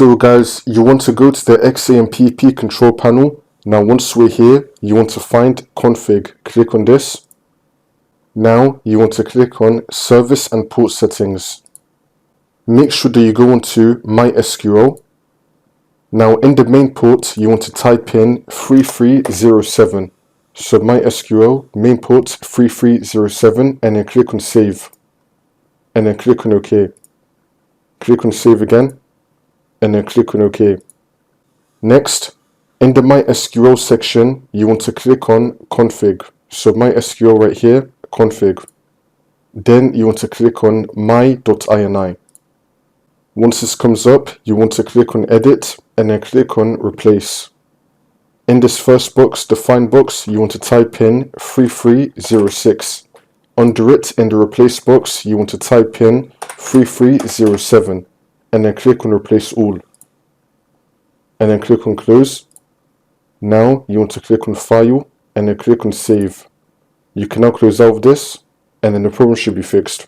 So guys, you want to go to the XAMPP control panel. Now once we're here, you want to find config. Click on this. Now you want to click on service and port settings. Make sure that you go into MySQL. Now in the main port, you want to type in 3307. So MySQL main port 3307, and then click on save. And then click on OK. Click on save again, and then click on OK. Next, in the MySQL section, you want to click on config. So MySQL right here, config. Then you want to click on my.ini. Once this comes up, you want to click on edit and then click on replace. In this first box, the find box, you want to type in 3306. Under it, in the replace box, you want to type in 3307 and then click on replace all. And then click on close. Now you want to click on file and then click on save. You can now close out of this, and then the problem should be fixed.